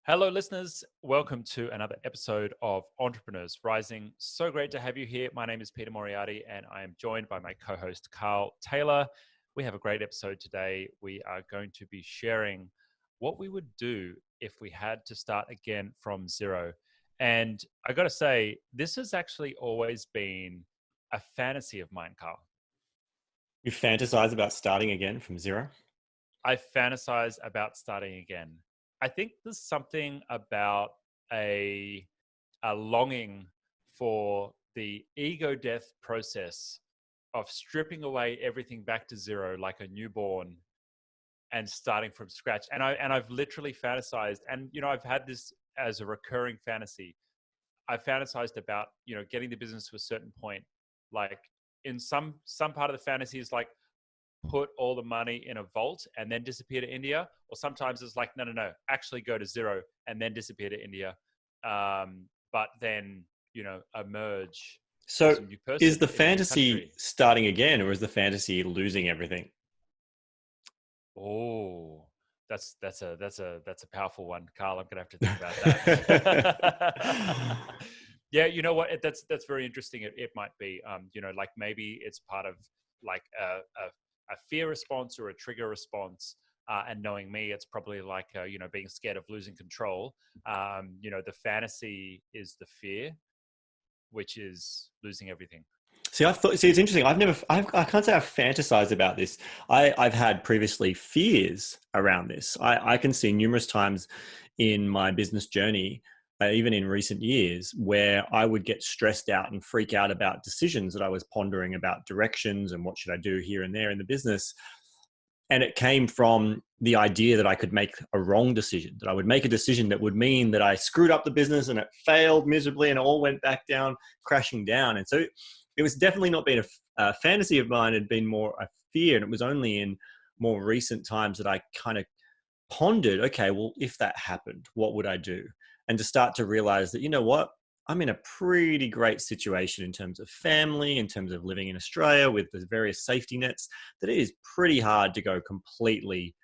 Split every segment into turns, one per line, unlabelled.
Hello, listeners. Welcome to another episode of Entrepreneurs Rising. So great to have you here. My name is Peter Moriarty, and I am joined by my co host, Carl Taylor. We have a great episode today. We are going to be sharing what we would do if we had to start again from zero. And I got to say, this has actually always been a fantasy of mine, Carl.
You fantasize about starting again from zero?
I fantasize about starting again. I think there's something about a a longing for the ego death process of stripping away everything back to zero like a newborn and starting from scratch. And I've literally fantasized, and I've had this as a recurring fantasy. I've fantasized about getting the business to a certain point, like in some part of the fantasy is like put all the money in a vault and then disappear to India, or sometimes it's like no, actually go to zero and then disappear to India, but then emerge as
So
a new
is
person
the
in a new
fantasy
country.
starting again, or is the fantasy losing everything?
Oh, that's a powerful one, Carl. I'm gonna have to think about that. Yeah, you know what? That's very interesting. It might be, like maybe it's part of like a fear response or a trigger response. And knowing me, it's probably like being scared of losing control. The fantasy is the fear, which is losing everything.
See, it's interesting. I can't say I've fantasized about this. I've had previously fears around this. I can see numerous times in my business journey, even in recent years, where I would get stressed out and freak out about decisions that I was pondering about directions and what should I do here and there in the business. And it came from the idea that I could make a wrong decision, that I would make a decision that would mean that I screwed up the business and it failed miserably and it all went back down, crashing down. And so it was definitely not been a fantasy of mine, it had been more a fear. And it was only in more recent times that I kind of pondered, okay, well, if that happened, what would I do? And to start to realize that, you know what? I'm in a pretty great situation in terms of family, in terms of living in Australia with the various safety nets, that it is pretty hard to go completely,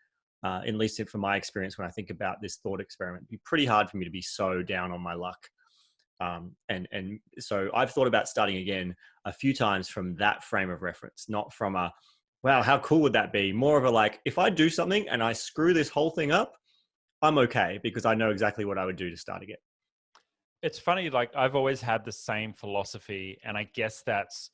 at least from my experience, when I think about this thought experiment, it'd be pretty hard for me to be so down on my luck. And so I've thought about starting again a few times from that frame of reference, not from a, wow, how cool would that be? More of a like, if I do something and I screw this whole thing up, I'm okay because I know exactly what I would do to start again.
It's funny, like I've always had the same philosophy, and I guess that's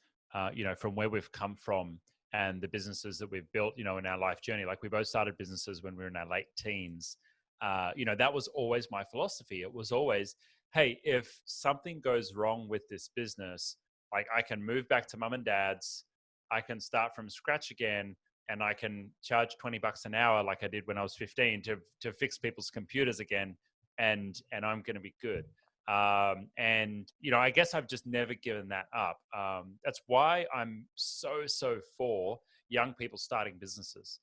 from where we've come from and the businesses that we've built, in our life journey. Like we both started businesses when we were in our late teens. That was always my philosophy. It was always, hey, if something goes wrong with this business, like I can move back to mum and dad's, I can start from scratch again, and I can charge $20 an hour like I did when I was 15 to fix people's computers again, and I'm going to be good. And I guess I've just never given that up. That's why I'm so for young people starting businesses.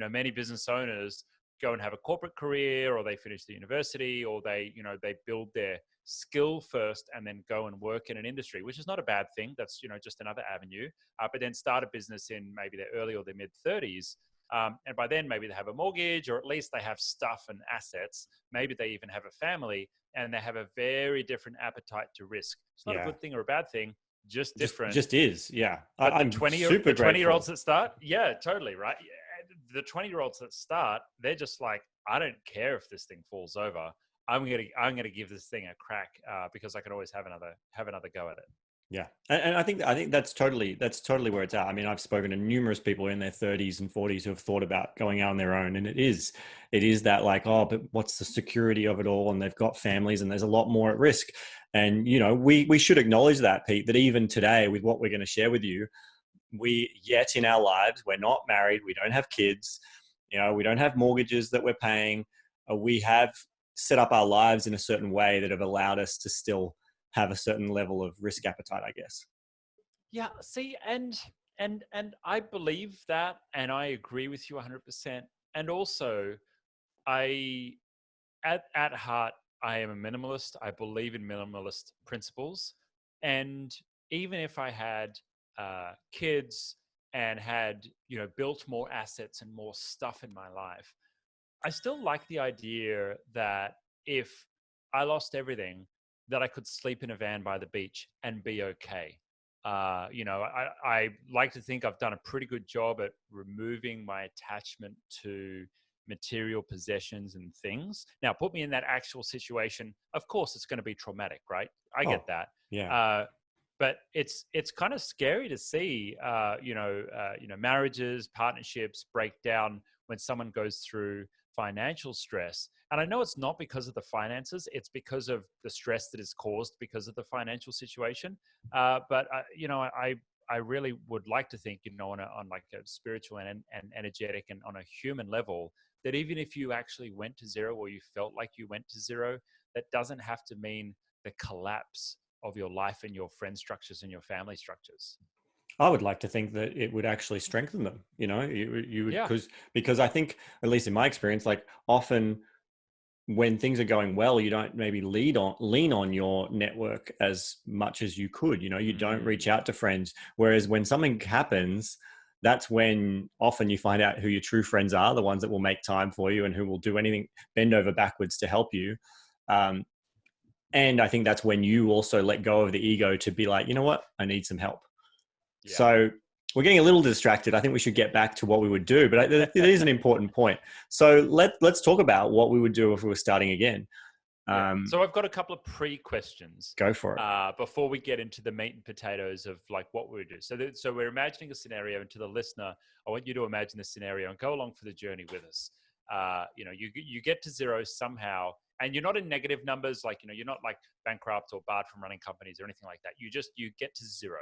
Many business owners go and have a corporate career, or they finish the university, or they build their skill first and then go and work in an industry, which is not a bad thing. That's just another avenue. But then start a business in maybe their early or their mid 30s. And by then, maybe they have a mortgage, or at least they have stuff and assets. Maybe they even have a family, and they have a very different appetite to risk. It's not a
Yeah,
good thing or a bad thing, just
just
different.
just is. Yeah,
But the
I'm
20
super
the 20-year-olds
grateful.
that start, yeah, totally right. Yeah, the 20-year-olds that start, they're just like, I don't care if this thing falls over. I'm gonna give this thing a crack, because I can always have another go at it.
Yeah, and I think that's totally where it's at. I mean, I've spoken to numerous people in their 30s and 40s who have thought about going out on their own, and it is that like, oh, but what's the security of it all? And they've got families, and there's a lot more at risk. And we should acknowledge that, Pete, that even today, with what we're going to share with you, we yet in our lives, we're not married, we don't have kids, we don't have mortgages that we're paying. We have set up our lives in a certain way that have allowed us to still have a certain level of risk appetite, I guess.
Yeah, see, and I believe that, and I agree with you 100%. And also, I at heart, I am a minimalist. I believe in minimalist principles. And even if I had kids and had, built more assets and more stuff in my life, I still like the idea that if I lost everything, that I could sleep in a van by the beach and be okay. I like to think I've done a pretty good job at removing my attachment to material possessions and things. Now, put me in that actual situation. Of course, it's going to be traumatic, right? I get
Oh,
that.
yeah.
But it's kind of scary to see, marriages, partnerships break down when someone goes through financial stress. And I know it's not because of the finances; it's because of the stress that is caused because of the financial situation. But I really would like to think, on like a spiritual and energetic and on a human level, that even if you actually went to zero or you felt like you went to zero, that doesn't have to mean the collapse of your life and your friend structures and your family structures.
I would like to think that it would actually strengthen them. You would,
Yeah.
because I think, at least in my experience, like often when things are going well, you don't maybe lean on your network as much as you could. You don't reach
Mm.
out to friends. Whereas when something happens, that's when often you find out who your true friends are, the ones that will make time for you and who will do anything, bend over backwards to help you. Um, and I think that's when you also let go of the ego to be like, you know what, I need some help.
Yeah.
So we're getting a little distracted. I think we should get back to what we would do, but it is an important point. So let's talk about what we would do if we were starting again.
Yeah. So I've got a couple of pre-questions
Go for it.
before we get into the meat and potatoes of like what we would do. So we're imagining a scenario, and to the listener, I want you to imagine the scenario and go along for the journey with us. You get to zero somehow, and you're not in negative numbers, like you're not like bankrupt or barred from running companies or anything like that. You get to zero,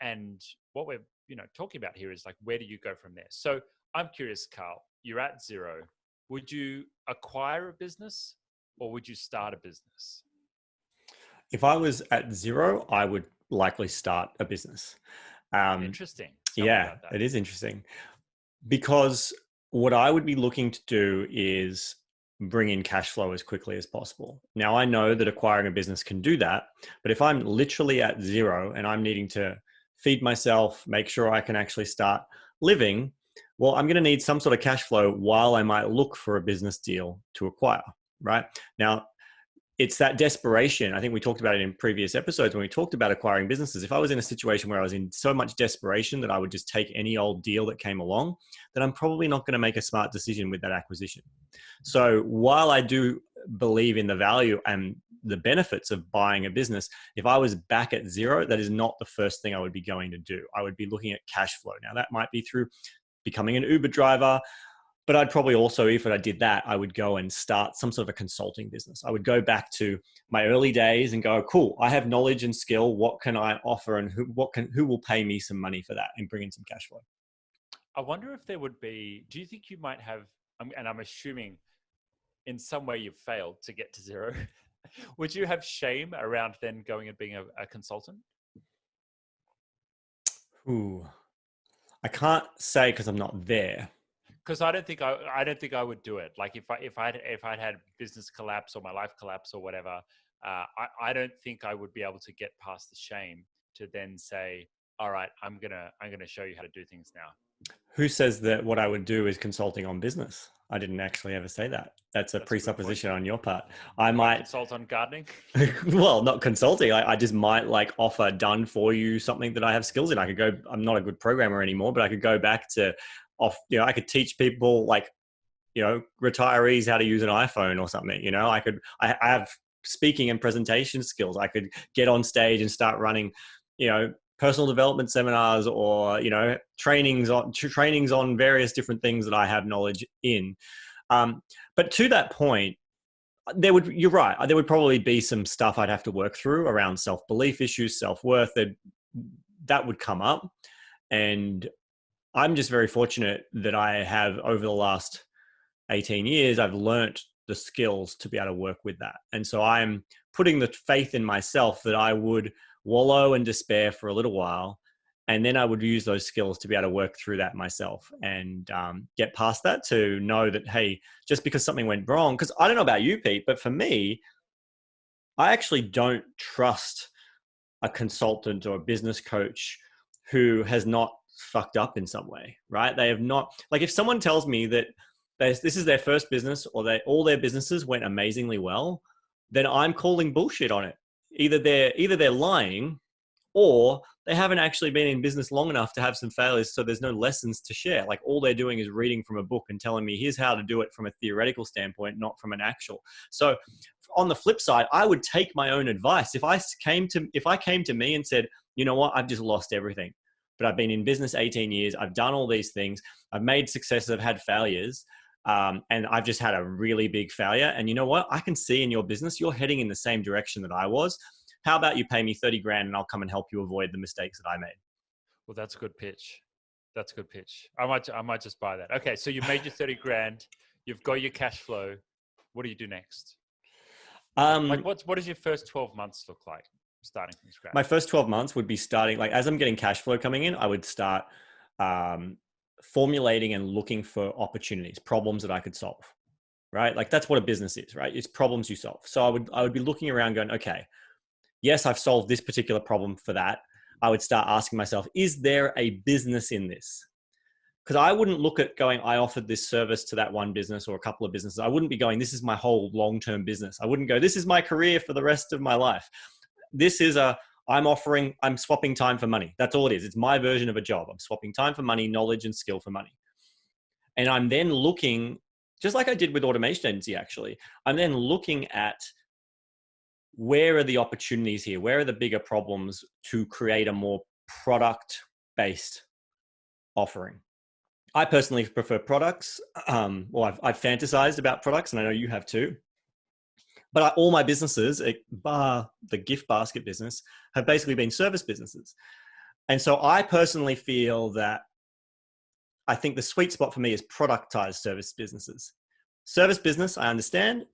and what we're talking about here is like, where do you go from there? So I'm curious, Carl. You're at zero. Would you acquire a business or would you start a business?
If I was at zero, I would likely start a business. Um,
Interesting. Tell me
yeah,
about that.
it is interesting because what I would be looking to do is bring in cash flow as quickly as possible. Now, I know that acquiring a business can do that, but if I'm literally at zero and I'm needing to feed myself, make sure I can actually start living, well, I'm going to need some sort of cash flow while I might look for a business deal to acquire, right? Now, it's that desperation. I think we talked about it in previous episodes when we talked about acquiring businesses. If I was in a situation where I was in so much desperation that I would just take any old deal that came along, then I'm probably not going to make a smart decision with that acquisition. So while I do believe in the value and the benefits of buying a business, if I was back at zero, that is not the first thing I would be going to do. I would be looking at cash flow. Now, that might be through becoming an Uber driver, but I'd probably also, if I did that, I would go and start some sort of a consulting business. I would go back to my early days and go, cool, I have knowledge and skill. What can I offer, and who will pay me some money for that and bring in some cash flow?
I wonder if there would be, do you think you might have, and I'm assuming in some way you've failed to get to zero, would you have shame around then going and being a consultant?
Ooh, I can't say because I'm not there.
Because I don't think I would do it. Like if I'd had business collapse or my life collapse or whatever, I don't think I would be able to get past the shame to then say, all right, I'm gonna show you how to do things now.
Who says that what I would do is consulting on business? I didn't actually ever say that. That's a
That's a good point.
presupposition on your part. I
You might
might,
consult on gardening.
well, not consulting. I just might like offer done for you something that I have skills in. I could go, I'm not a good programmer anymore, but I could go back to I could teach people like, retirees how to use an iPhone or something. I have speaking and presentation skills. I could get on stage and start running, personal development seminars or, trainings on various different things that I have knowledge in. But to that point, you're right. There would probably be some stuff I'd have to work through around self-belief issues, self-worth, that would come up. And I'm just very fortunate that I have, over the last 18 years, I've learnt the skills to be able to work with that. And so I'm putting the faith in myself that I would wallow and despair for a little while. And then I would use those skills to be able to work through that myself and get past that, to know that, hey, just because something went wrong, because I don't know about you, Pete, but for me, I actually don't trust a consultant or a business coach who has not fucked up in some way, right? They have not, like if someone tells me that this is their first business, or all their businesses went amazingly well, then I'm calling bullshit on it. Either they're lying, or they haven't actually been in business long enough to have some failures, so there's no lessons to share. Like, all they're doing is reading from a book and telling me, here's how to do it from a theoretical standpoint, not from an actual. So on the flip side, I would take my own advice. If I came to me and said, you know what, I've just lost everything, but I've been in business 18 years, I've done all these things, I've made successes, I've had failures, and I've just had a really big failure. And you know what? I can see in your business, you're heading in the same direction that I was. How about you pay me 30 grand and I'll come and help you avoid the mistakes that I made?
Well, that's a good pitch. That's a good pitch. I might just buy that. Okay. So you made your 30 grand, you've got your cash flow. What do you do next? Like, what does your first 12 months look like starting from scratch?
My first 12 months would be starting, like, as I'm getting cash flow coming in, I would start formulating and looking for opportunities, problems that I could solve, right? Like, that's what a business is, right? It's problems you solve. So I would be looking around going, okay, yes, I've solved this particular problem for that. I would start asking myself, is there a business in this? Because I wouldn't look at going, I offered this service to that one business or a couple of businesses. I wouldn't be going, this is my whole long-term business. I wouldn't go, this is my career for the rest of my life. This is I'm swapping time for money. That's all it is. It's my version of a job. I'm swapping time for money, knowledge and skill for money. And I'm then looking, just like I did with Automation Agency, actually, I'm then looking at, where are the opportunities here? Where are the bigger problems to create a more product-based offering? I personally prefer products. I've fantasized about products, and I know you have too. But all my businesses, bar the gift basket business, have basically been service businesses. And so I personally feel that I think the sweet spot for me is productized service businesses. Service business, I understand,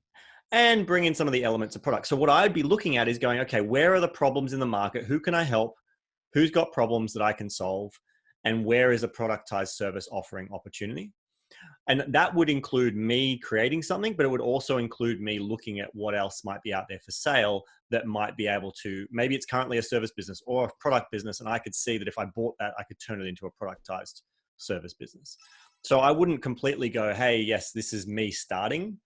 and bring in some of the elements of product. So what I'd be looking at is going, okay, where are the problems in the market? Who can I help? Who's got problems that I can solve? And where is a productized service offering opportunity? And that would include me creating something, but it would also include me looking at what else might be out there for sale that might be able to, maybe it's currently a service business or a product business, and I could see that if I bought that, I could turn it into a productized service business. So I wouldn't completely go, hey, yes, this is me starting.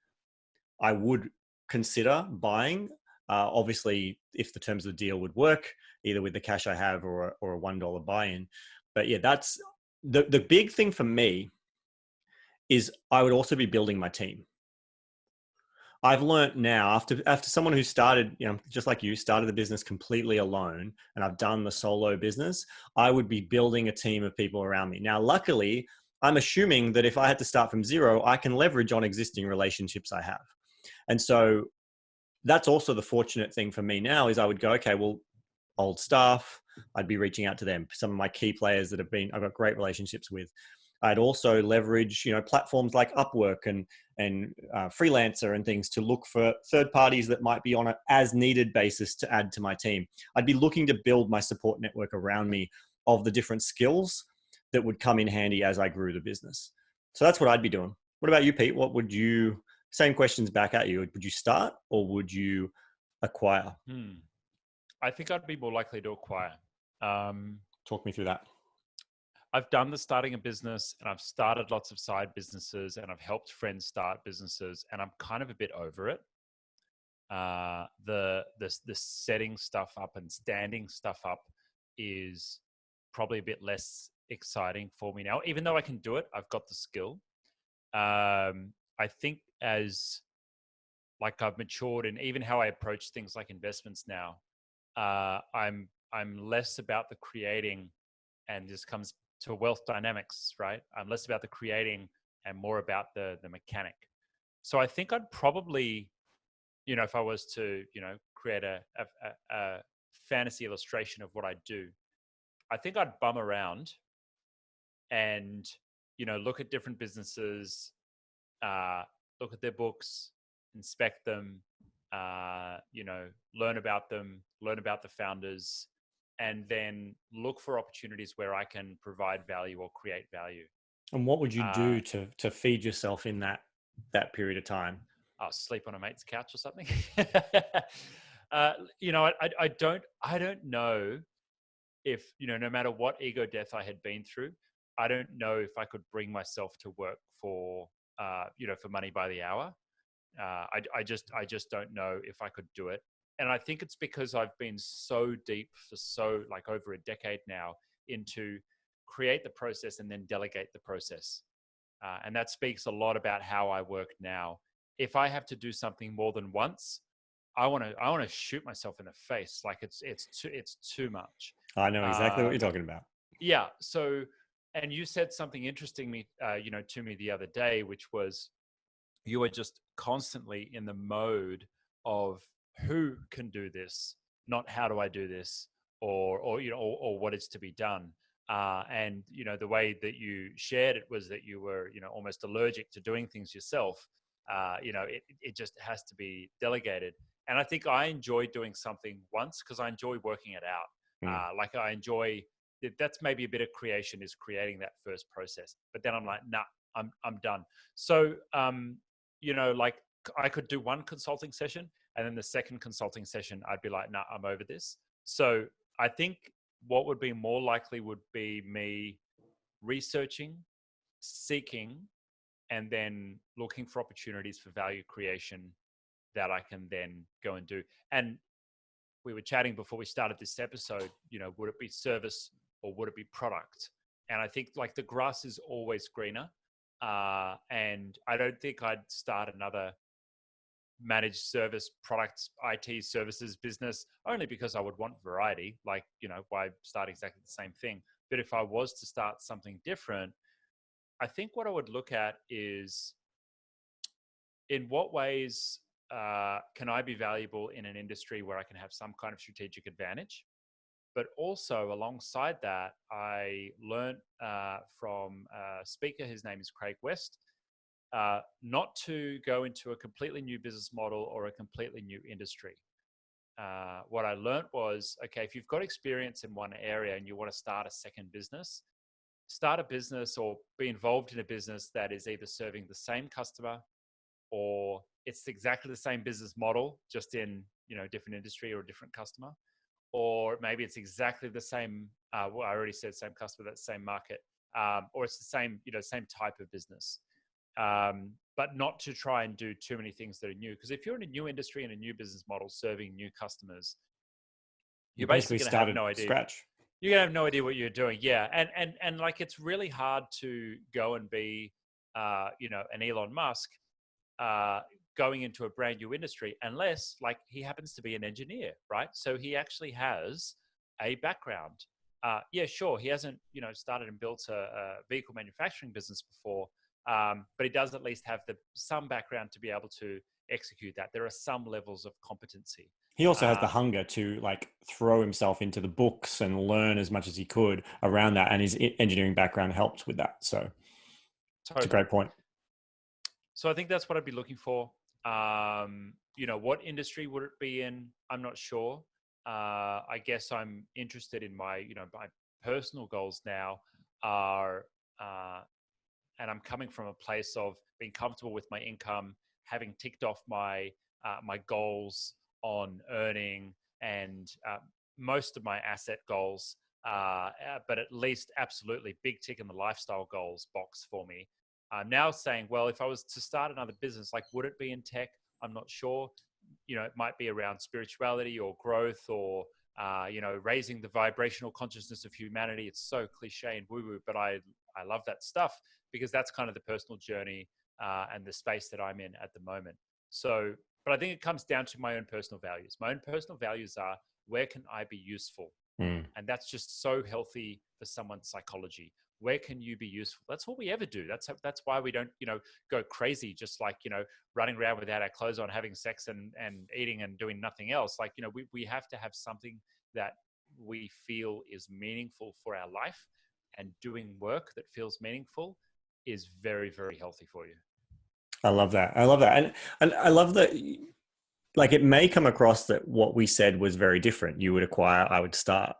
I would consider buying, obviously, if the terms of the deal would work, either with the cash I have or a $1 buy-in. But yeah, that's the big thing for me. Is I would also be building my team. I've learned now, after someone who started, just like you, started the business completely alone, and I've done the solo business, I would be building a team of people around me. Now, luckily, I'm assuming that if I had to start from zero, I can leverage on existing relationships I have. And so that's also the fortunate thing for me now is I would go, okay, well, old staff, I'd be reaching out to them. Some of my key players that I've got great relationships with. I'd also leverage, platforms like Upwork and Freelancer and things to look for third parties that might be on an as needed basis to add to my team. I'd be looking to build my support network around me of the different skills that would come in handy as I grew the business. So that's what I'd be doing. What about you, Pete? Same questions back at you. Would you start or would you acquire?
I think I'd be more likely to acquire.
Talk me through that.
I've done the starting a business, and I've started lots of side businesses, and I've helped friends start businesses, and I'm kind of a bit over it. The setting stuff up and standing stuff up is probably a bit less exciting for me now, even though I can do it. I've got the skill. I think as like I've matured in even how I approach things like investments now, I'm less about the creating, and this comes to wealth dynamics, right? I'm less about the creating and more about the mechanic. So I think I'd probably, if I was to, create a fantasy illustration of what I do, I think I'd bum around and, look at different businesses, look at their books, inspect them, learn about them, learn about the founders, and then look for opportunities where I can provide value or create value.
And what would you do to feed yourself in that period of time?
I'll sleep on a mate's couch or something. I don't know if, no matter what ego death I had been through, I don't know if I could bring myself to work for for money by the hour. I just don't know if I could do it. And I think it's because I've been so deep for like over a decade now into create the process and then delegate the process. And that speaks a lot about how I work now. If I have to do something more than once, I want to shoot myself in the face. Like it's too much.
I know exactly what you're talking about.
Yeah. So, and you said something interesting to me the other day, which was you were just constantly in the mode of who can do this, not how do I do this, or what is to be done. And the way that you shared it was that you were almost allergic to doing things yourself. It just has to be delegated. And I think I enjoy doing something once because I enjoy working it out. Like I enjoy that's maybe a bit of creation is creating that first process. But then I'm like, nah, I'm done. So like I could do one consulting session and then the second consulting session, I'd be like, nah, I'm over this. So I think what would be more likely would be me researching, seeking, and then looking for opportunities for value creation that I can then go and do. And we were chatting before we started this episode, would it be service or would it be product? And I think like the grass is always greener. And I don't think I'd start another managed service products, IT services business, only because I would want variety. Like, why start exactly the same thing? But if I was to start something different, I think what I would look at is in what ways can I be valuable in an industry where I can have some kind of strategic advantage? But also alongside that, I learned from a speaker, his name is Craig West, not to go into a completely new business model or a completely new industry. What I learned was, okay, if you've got experience in one area and you want to start a second business, start a business or be involved in a business that is either serving the same customer or it's exactly the same business model, just in, different industry or a different customer. Or maybe it's exactly the same, I already said same customer, that same market, or it's the same, same type of business. But not to try and do too many things that are new. Because if you're in a new industry and a new business model serving new customers, you're basically going to have no idea.
Scratch.
You're going to have no idea what you're doing. Yeah. And like, it's really hard to go and be, an Elon Musk, going into a brand new industry, unless like he happens to be an engineer, right? So he actually has a background. Yeah, sure. He hasn't, started and built a vehicle manufacturing business before, but he does at least have some background to be able to execute that. There are some levels of competency.
He also has the hunger to like throw himself into the books and learn as much as he could around that. And his engineering background helped with that. So It's a great point.
So I think that's what I'd be looking for. What industry would it be in? I'm not sure. I guess I'm interested in my personal goals now are, and I'm coming from a place of being comfortable with my income, having ticked off my goals on earning and most of my asset goals, but at least absolutely big tick in the lifestyle goals box for me. I'm now saying, well, if I was to start another business, like would it be in tech? I'm not sure. It might be around spirituality or growth or, raising the vibrational consciousness of humanity. It's so cliche and woo-woo, but I love that stuff because that's kind of the personal journey and the space that I'm in at the moment. So, but I think it comes down to my own personal values. My own personal values are, where can I be useful? And that's just so healthy for someone's psychology. Where can you be useful? That's all we ever do. That's why we don't, go crazy, just like, running around without our clothes on, having sex and eating and doing nothing else. Like, we have to have something that we feel is meaningful for our life, and doing work that feels meaningful is very, very healthy for you.
I love that. And I love that. Like, it may come across that what we said was very different. You would acquire, I would start.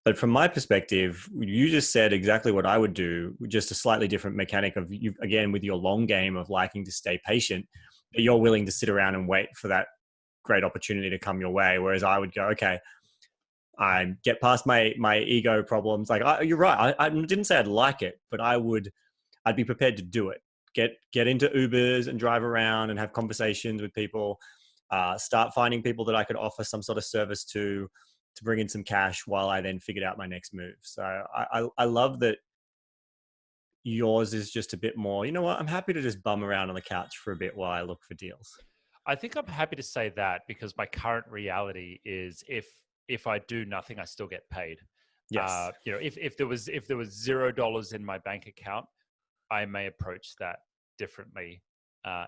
But from my perspective, you just said exactly what I would do, just a slightly different mechanic of you, again, with your long game of liking to stay patient, that you're willing to sit around and wait for that great opportunity to come your way. Whereas I would go, okay, I get past my ego problems. Like, you're right. I didn't say I'd like it, but I'd be prepared to do it, get into Ubers and drive around and have conversations with people. Start finding people that I could offer some sort of service to bring in some cash while I then figured out my next move. So I love that yours is just a bit more, you know what, I'm happy to just bum around on the couch for a bit while I look for deals.
I think I'm happy to say that because my current reality is if I do nothing, I still get paid.
Yes.
If there was $0 in my bank account, I may approach that differently.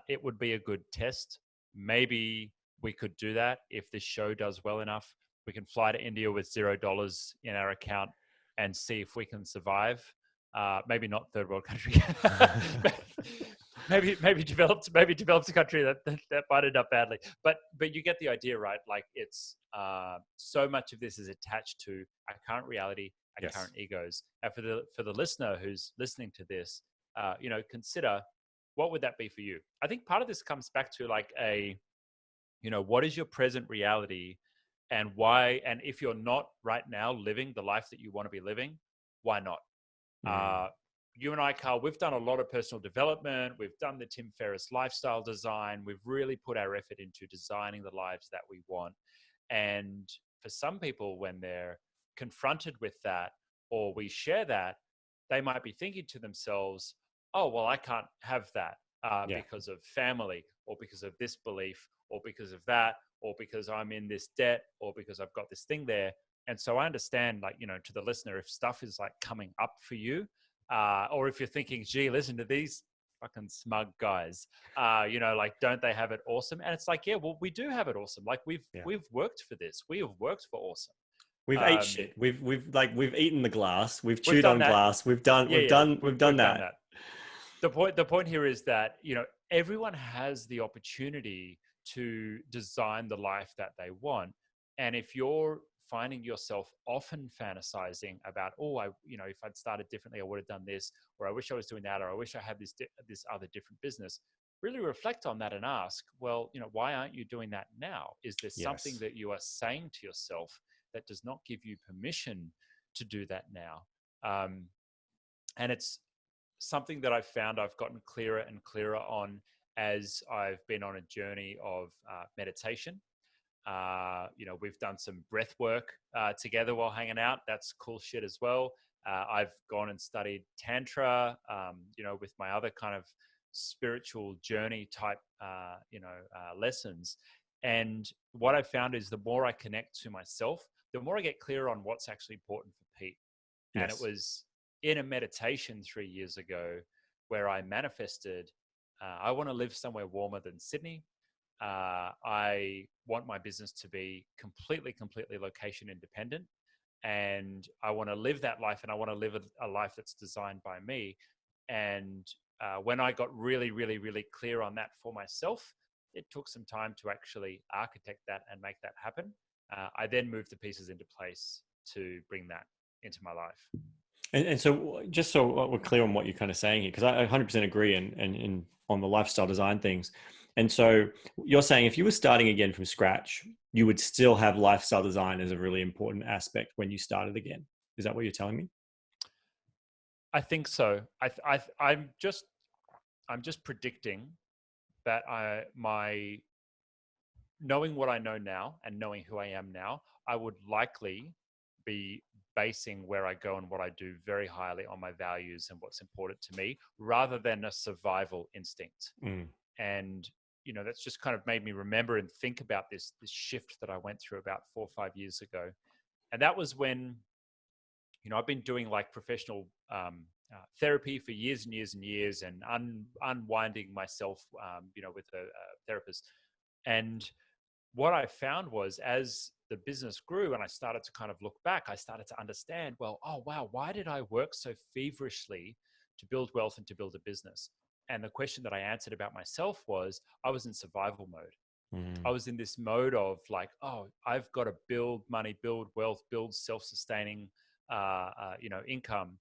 It would be a good test. Maybe we could do that if this show does well enough. We can fly to India with $0 in our account and see if we can survive. Maybe not third world country. maybe developed a country that might end up badly. But you get the idea, right? Like it's so much of this is attached to our current reality, our
Yes.
current egos. And for the listener who's listening to this, consider what would that be for you. I think part of this comes back to like what is your present reality, and why? And if you're not right now living the life that you want to be living, why not?
Mm.
You and I, Carl, we've done a lot of personal development. We've done the Tim Ferriss lifestyle design. We've really put our effort into designing the lives that we want. And for some people, when they're confronted with that, or we share that, they might be thinking to themselves, oh, well, I can't have that
Yeah.
because of family, or because of this belief, or because of that, or because I'm in this debt, or because I've got this thing there. And so I understand, like, to the listener, if stuff is like coming up for you, or if you're thinking, gee, listen to these fucking smug guys, like, don't they have it awesome? And it's like, yeah, well, we do have it awesome. Like
Yeah.
we've worked for this. We have worked for awesome.
We've ate
Um,
shit. We've eaten the glass. We've
we've
chewed
done
on
that.
glass. We've done
Yeah,
we've
yeah,
done we've done
we've done
that.
that. The point here is that everyone has the opportunity to design the life that they want. And if you're finding yourself often fantasizing about, oh, if I'd started differently, I would have done this, or I wish I was doing that, or I wish I had this other different business, really reflect on that and ask, well, why aren't you doing that now? Is there something
Yes.
that you are saying to yourself that does not give you permission to do that now? And it's something that I've found I've gotten clearer and clearer on as I've been on a journey of meditation. We've done some breath work together while hanging out. That's cool shit as well. I've gone and studied Tantra, with my other kind of spiritual journey type, lessons. And what I found is the more I connect to myself, the more I get clear on what's actually important for Pete. And it
Yes.
was in a meditation 3 years ago where I manifested, I want to live somewhere warmer than Sydney. I want my business to be completely location independent. And I want to live that life, and I want to live a life that's designed by me. And when I got really clear on that for myself, it took some time to actually architect that and make that happen. I then moved the pieces into place to bring that into my life.
And so just so we're clear on what you're kind of saying here, because I 100% agree and on the lifestyle design things. And so you're saying if you were starting again from scratch, you would still have lifestyle design as a really important aspect when you started again. Is that what you're telling me?
I think so. I'm just predicting that my knowing what I know now and knowing who I am now, I would likely be basing where I go and what I do very highly on my values and what's important to me, rather than a survival instinct.
Mm.
And that's just kind of made me remember and think about this shift that I went through about 4 or 5 years ago. And that was when I've been doing like professional therapy for years and years and years, and unwinding myself, with a therapist. And what I found was, as the business grew and I started to kind of look back, I started to understand, well, oh, wow, why did I work so feverishly to build wealth and to build a business? And the question that I answered about myself was, I was in survival mode. I
Mm.
was in this mode of like, oh, I've got to build money, build wealth, build self-sustaining, income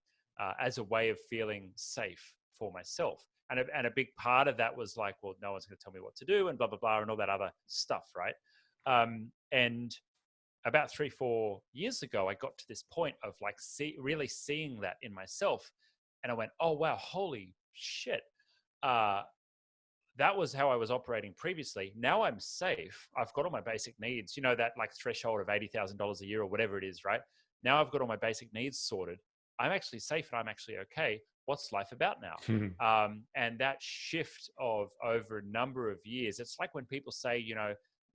as a way of feeling safe for myself. And a big part of that was like, well, no one's going to tell me what to do, and blah, blah, blah, and all that other stuff, right? And about 3 or 4 years ago, I got to this point of like really seeing that in myself. And I went, oh, wow, holy shit. uh, that was how I was operating previously. Now I'm safe. I've got all my basic needs, that like threshold of $80,000 a year or whatever it is, right? Now I've got all my basic needs sorted. I'm actually safe and I'm actually okay. What's life about now? And that shift of over a number of years, it's like when people say,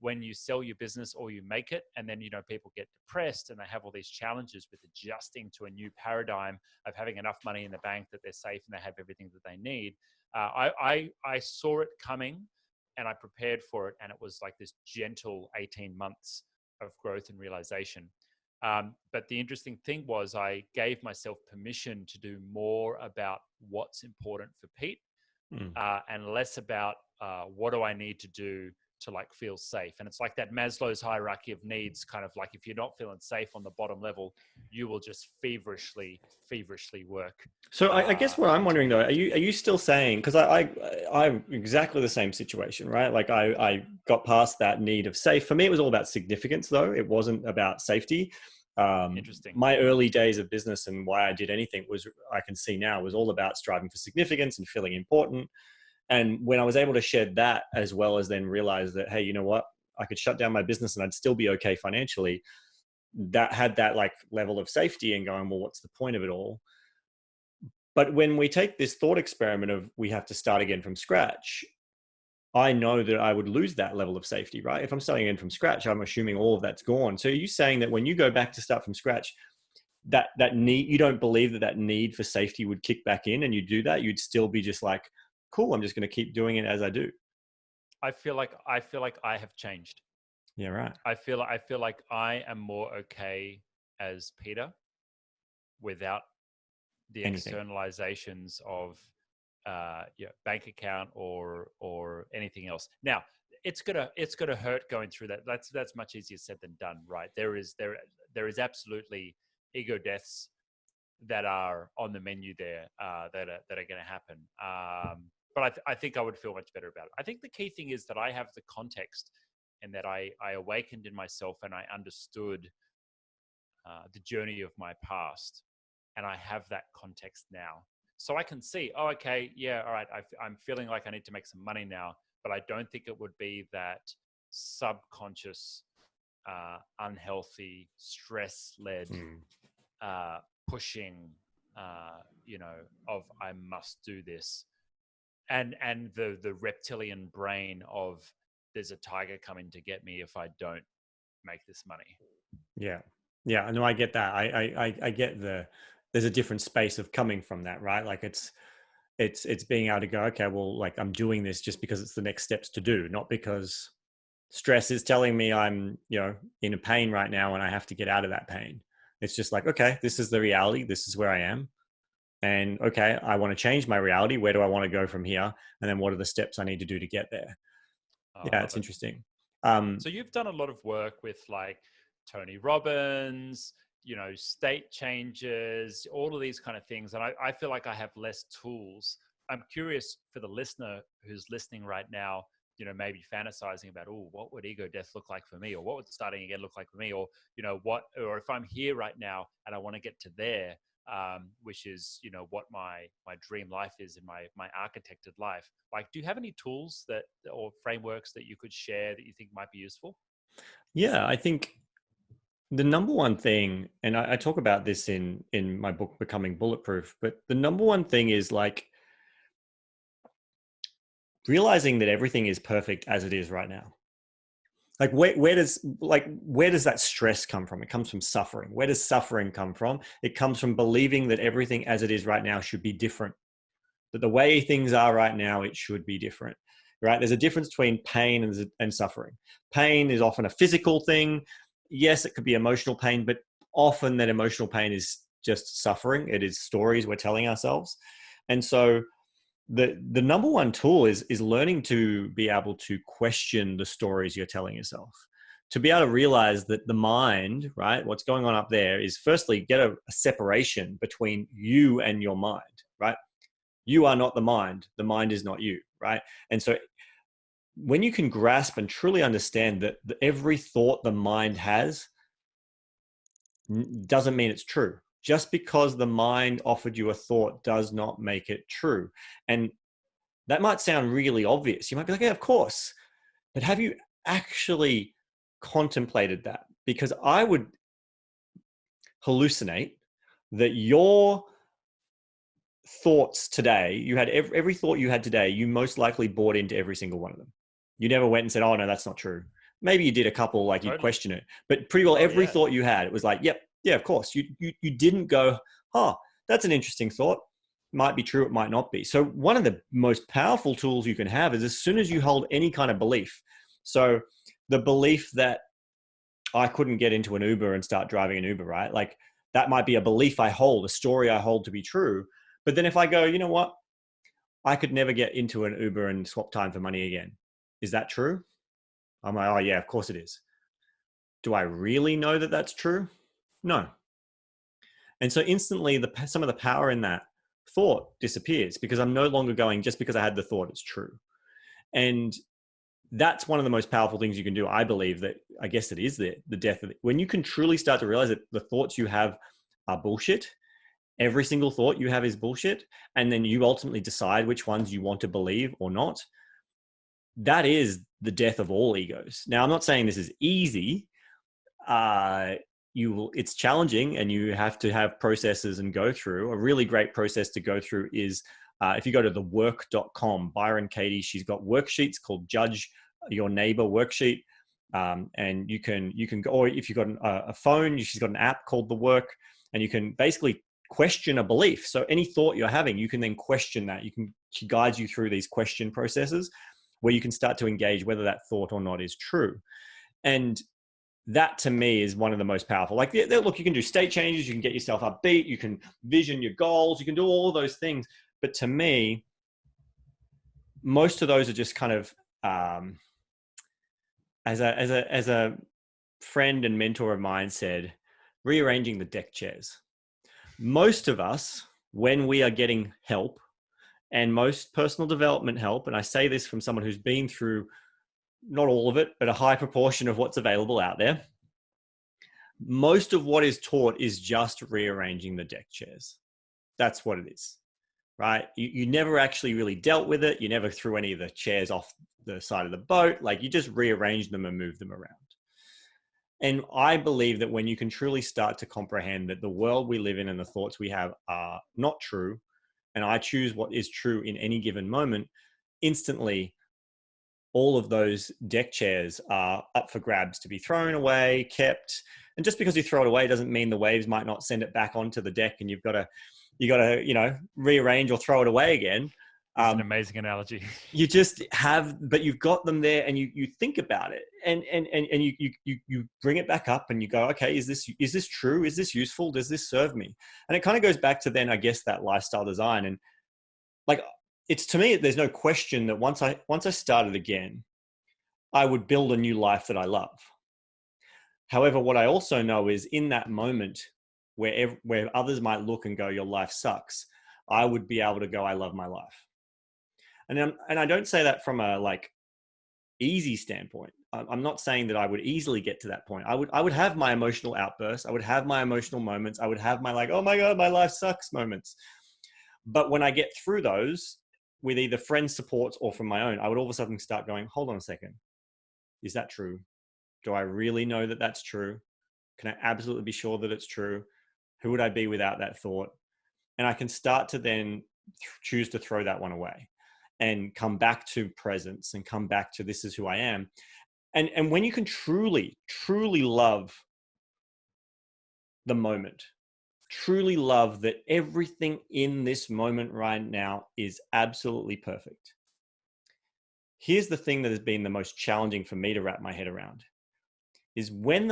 when you sell your business or you make it, and then, people get depressed and they have all these challenges with adjusting to a new paradigm of having enough money in the bank that they're safe and they have everything that they need. I saw it coming and I prepared for it. And it was like this gentle 18 months of growth and realization. But the interesting thing was I gave myself permission to do more about what's important for Pete and less about what do I need to do to like feel safe. And it's like that Maslow's hierarchy of needs, kind of like if you're not feeling safe on the bottom level, you will just feverishly work.
So I guess what I'm wondering though,
Get
are
to
you still saying, because I'm exactly the same situation, right? Like I got past that need of safe. For me, it was all about significance though. It wasn't about safety.
Interesting.
My early days of business and why I did anything was, I can see now, was all about striving for significance and feeling important. And when I was able to shed that, as well as then realize that, hey, you know what, I could shut down my business and I'd still be okay financially, that had that like level of safety and going, well, what's the point of it all? But when we take this thought experiment of we have to start again from scratch, I know that I would lose that level of safety, right? If I'm starting again from scratch, I'm assuming all of that's gone. So are you saying that when you go back to start from scratch, that need, you don't believe that need for safety would kick back in, and you do that, you'd still be just like, cool, I'm just going to keep doing it as I do.
I feel like I have changed.
Yeah, right.
I feel like I am more okay as Peter without the
Anything.
externalizations of bank account or anything else. Now, it's gonna hurt going through that. That's much easier said than done, right? There is absolutely ego deaths that are on the menu there that are going to happen. But I think I would feel much better about it. I think the key thing is that I have the context and that I awakened in myself and I understood the journey of my past, and I have that context now. So I can see, oh, okay, yeah, all right, I'm feeling like I need to make some money now, but I don't think it would be that subconscious, unhealthy, stress-led pushing, of I must do this, and the reptilian brain of there's a tiger coming to get me if I don't make this money.
Yeah. Yeah. No, I get that. I get there's a different space of coming from that, right? Like it's being able to go, okay, well, like I'm doing this just because it's the next steps to do, not because stress is telling me I'm, in a pain right now and I have to get out of that pain. It's just like, okay, this is the reality. This is where I am. And okay, I want to change my reality. Where do I want to go from here? And then what are the steps I need to do to get there?
Oh, I
Yeah,
love
it's
it.
interesting.
So you've done a lot of work with like Tony Robbins, state changes, all of these kind of things. And I feel like I have less tools. I'm curious for the listener who's listening right now, maybe fantasizing about, oh, what would ego death look like for me? Or what would starting again look like for me? Or, or if I'm here right now and I want to get to there, which is, what my dream life is in my architected life. Like, do you have any tools that or frameworks that you could share that you think might be useful?
Yeah, I think the number one thing, and I talk about this in my book Becoming Bulletproof, but the number one thing is like realizing that everything is perfect as it is right now. Like where does that stress come from? It comes from suffering. Where does suffering come from? It comes from believing that everything as it is right now should be different, that the way things are right now, it should be different, right? There's a difference between pain and suffering. Pain is often a physical thing. Yes, it could be emotional pain, but often that emotional pain is just suffering. It is stories we're telling ourselves. And so the number one tool is learning to be able to question the stories you're telling yourself, to be able to realize that the mind, right, what's going on up there is, firstly, get a separation between you and your mind, right? You are not the mind is not you, right? And so when you can grasp and truly understand that every thought the mind has doesn't mean it's true. Just because the mind offered you a thought does not make it true. And That might sound really obvious. You might be like, yeah, of course. But have you actually contemplated that? Because I would hallucinate that your thoughts today, you had every thought you had today, you most likely bought into every single one of them. You never went and said, oh, no, that's not true. Maybe you did a couple, like you'd
Totally.
question it, but pretty well
Oh
every
yeah.
thought you had, it was like, yep, yeah, of course. You didn't go, oh, that's an interesting thought. Might be true, it might not be. So one of the most powerful tools you can have is as soon as you hold any kind of belief. So the belief that I couldn't get into an Uber and start driving an Uber, right? Like that might be a belief I hold, a story I hold to be true. But then if I go, you know what? I could never get into an Uber and swap time for money again. Is that true? I'm like, oh yeah, of course it is. Do I really know that that's true? No. And so instantly, some of the power in that thought disappears because I'm no longer going just because I had the thought it's true. And that's one of the most powerful things you can do. I believe that, I guess it is the death of it. When you can truly start to realize that the thoughts you have are bullshit, every single thought you have is bullshit, and then you ultimately decide which ones you want to believe or not, that is the death of all egos. Now, I'm not saying this is easy. It's challenging, and you have to have processes and go through. A really great process to go through is if you go to thework.com, Byron Katie, she's got worksheets called Judge Your Neighbor worksheet. And you can go, or if you've got a phone, she's got an app called The Work, and you can basically question a belief. So any thought you're having, you can then question that. She guides you through these question processes where you can start to engage whether that thought or not is true. And that to me is one of the most powerful. Like, look, you can do state changes, you can get yourself upbeat, you can vision your goals, you can do all of those things. But to me, most of those are just kind of, as a friend and mentor of mine said, rearranging the deck chairs. Most of us, when we are getting help, and most personal development help, and I say this from someone who's been through not all of it, but a high proportion of what's available out there, most of what is taught is just rearranging the deck chairs. That's what it is, right? You never actually really dealt with it. You never threw any of the chairs off the side of the boat. Like, you just rearranged them and moved them around. And I believe that when you can truly start to comprehend that the world we live in and the thoughts we have are not true, and I choose what is true in any given moment, instantly all of those deck chairs are up for grabs to be thrown away, kept. And just because you throw it away doesn't mean the waves might not send it back onto the deck and you got to rearrange or throw it away again.
It's an amazing analogy.
You just have, but you've got them there, and you think about it, and you bring it back up, and you go, okay, is this true? Is this useful? Does this serve me? And it kind of goes back to then, I guess, that lifestyle design. And like, it's, to me, there's no question that once I started again, I would build a new life that I love. However, what I also know is in that moment where others might look and go, your life sucks, I would be able to go, I love my life. And I don't say that from a like easy standpoint. I'm not saying that I would easily get to that point. I would have my emotional outbursts. I would have my emotional moments. I would have my like, oh my God, my life sucks moments. But when I get through those with either friends' supports or from my own, I would all of a sudden start going, hold on a second. Is that true? Do I really know that that's true? Can I absolutely be sure that it's true? Who would I be without that thought? And I can start to then choose to throw that one away and come back to presence and come back to this is who I am. And when you can truly, truly love the moment, truly love that everything in this moment right now is absolutely perfect. Here's the thing that has been the most challenging for me to wrap my head around is when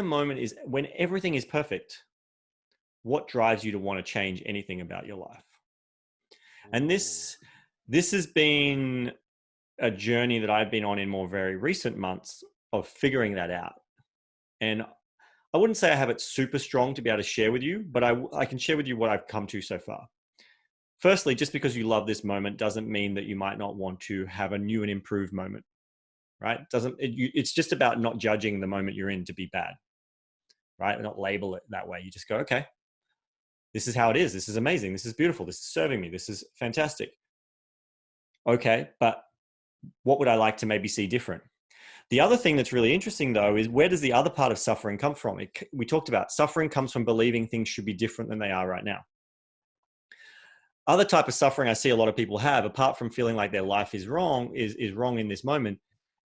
everything is perfect, what drives you to want to change anything about your life? And this has been a journey that I've been on in more very recent months of figuring that out. And I wouldn't say I have it super strong to be able to share with you, but I can share with you what I've come to so far. Firstly, just because you love this moment doesn't mean that you might not want to have a new and improved moment, right? It's just about not judging the moment you're in to be bad, right? Not label it that way. You just go, okay, this is how it is. This is amazing. This is beautiful. This is serving me. This is fantastic. Okay, but what would I like to maybe see different? The other thing that's really interesting, though, is where does the other part of suffering come from? We talked about suffering comes from believing things should be different than they are right now. Other type of suffering I see a lot of people have, apart from feeling like their life is wrong, is wrong in this moment,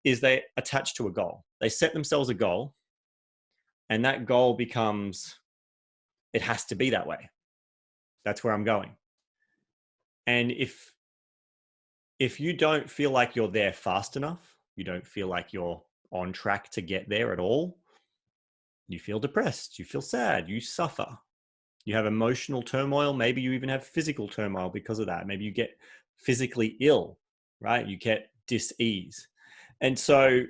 is they attach to a goal. They set themselves a goal, and that goal becomes, it has to be that way. That's where I'm going. And if you don't feel like you're there fast enough, you don't feel like you're on track to get there at all, you feel depressed, you feel sad, you suffer, you have emotional turmoil. Maybe you even have physical turmoil because of that. Maybe you get physically ill, right? You get dis-ease. And so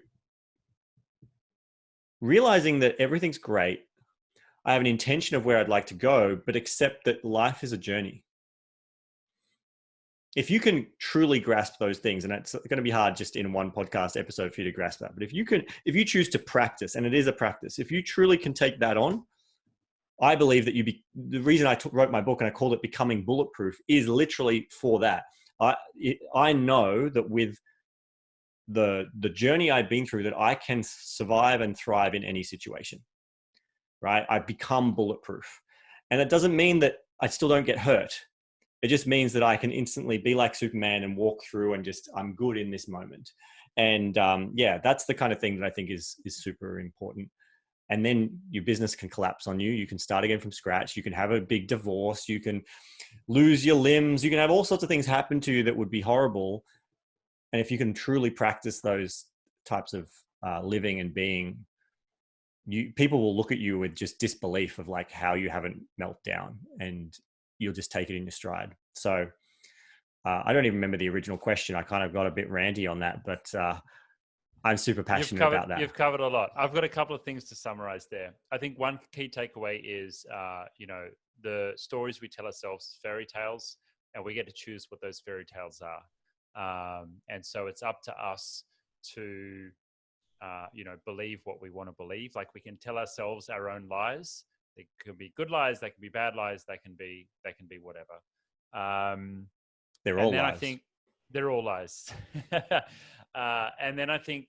realizing that everything's great, I have an intention of where I'd like to go, but accept that life is a journey. If you can truly grasp those things, and it's going to be hard just in one podcast episode for you to grasp that, but if you choose to practice, and it is a practice, if you truly can take that on, I believe that the reason I wrote my book and I called it Becoming Bulletproof is literally for that. I know that with the journey I've been through, that I can survive and thrive in any situation, right? I become bulletproof. And that doesn't mean that I still don't get hurt. It just means that I can instantly be like Superman and walk through and just, I'm good in this moment. And yeah, that's the kind of thing that I think is super important. And then your business can collapse on you. You can start again from scratch. You can have a big divorce. You can lose your limbs. You can have all sorts of things happen to you that would be horrible. And if you can truly practice those types of living and being, people will look at you with just disbelief of like how you haven't melt down, and you'll just take it in your stride. So I don't even remember the original question. I kind of got a bit ranty on that, but I'm super passionate about that.
You've covered a lot. I've got a couple of things to summarize there. I think one key takeaway is, the stories we tell ourselves, fairy tales, and we get to choose what those fairy tales are. And so it's up to us to, believe what we want to believe. Like we can tell ourselves our own lies. They can be good lies. They can be bad lies. They can be whatever.
They're all
and then
lies.
I think they're all lies. And then I think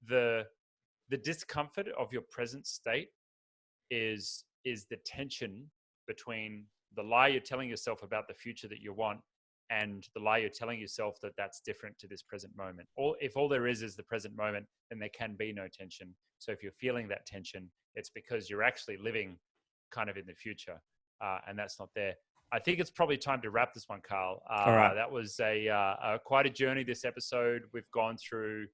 the discomfort of your present state is the tension between the lie you're telling yourself about the future that you want and the lie you're telling yourself that that's different to this present moment. Or if all there is the present moment, then there can be no tension. So if you're feeling that tension, it's because you're actually living kind of in the future, and that's not there. I think it's probably time to wrap this one, Carl.
All right.
That was quite a journey this episode. We've gone through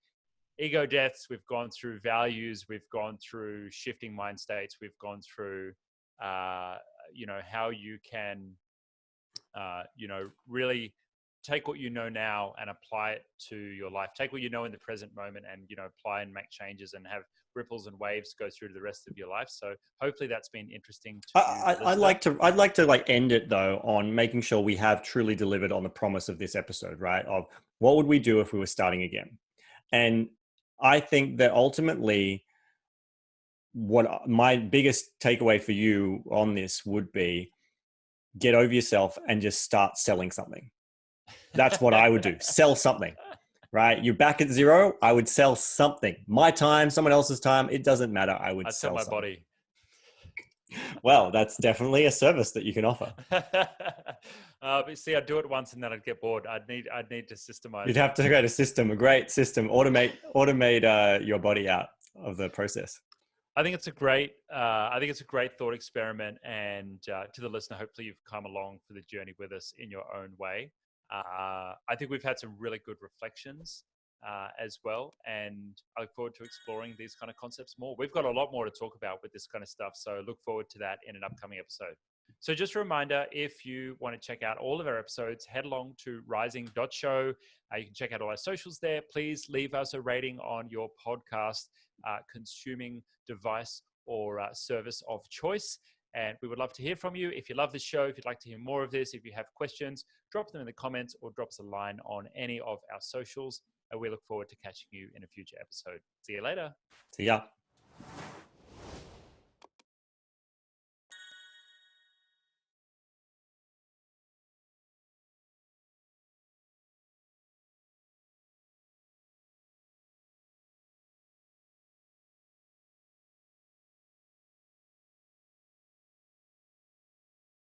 ego deaths. We've gone through values. We've gone through shifting mind states. We've gone through, how you can, really take what you know now and apply it to your life. Take what you know in the present moment and, apply and make changes and have ripples and waves go through to the rest of your life. So hopefully that's been interesting to you.
I'd like to like end it though on making sure we have truly delivered on the promise of this episode, right? Of what would we do if we were starting again? And I think that ultimately what my biggest takeaway for you on this would be, get over yourself and just start selling something. That's what I would do. Sell something, right? You're back at zero. I would sell something. My time, someone else's time. It doesn't matter. I'd
sell my
something.
body.
Well, that's definitely a service that you can offer.
But see, I'd do it once and then I'd get bored. I'd need to systemize.
You'd have to create a great system, automate your body out of the process.
I think it's a great thought experiment, and to the listener, hopefully you've come along for the journey with us in your own way. I think we've had some really good reflections as well, and I look forward to exploring these kind of concepts more. We've got a lot more to talk about with this kind of stuff, so look forward to that in an upcoming episode. So just a reminder, if you want to check out all of our episodes, head along to rising.show. You can check out all our socials there. Please leave us a rating on your podcast consuming device or service of choice. And we would love to hear from you. If you love this show, if you'd like to hear more of this, if you have questions, drop them in the comments or drop us a line on any of our socials. And we look forward to catching you in a future episode. See you later.
See ya.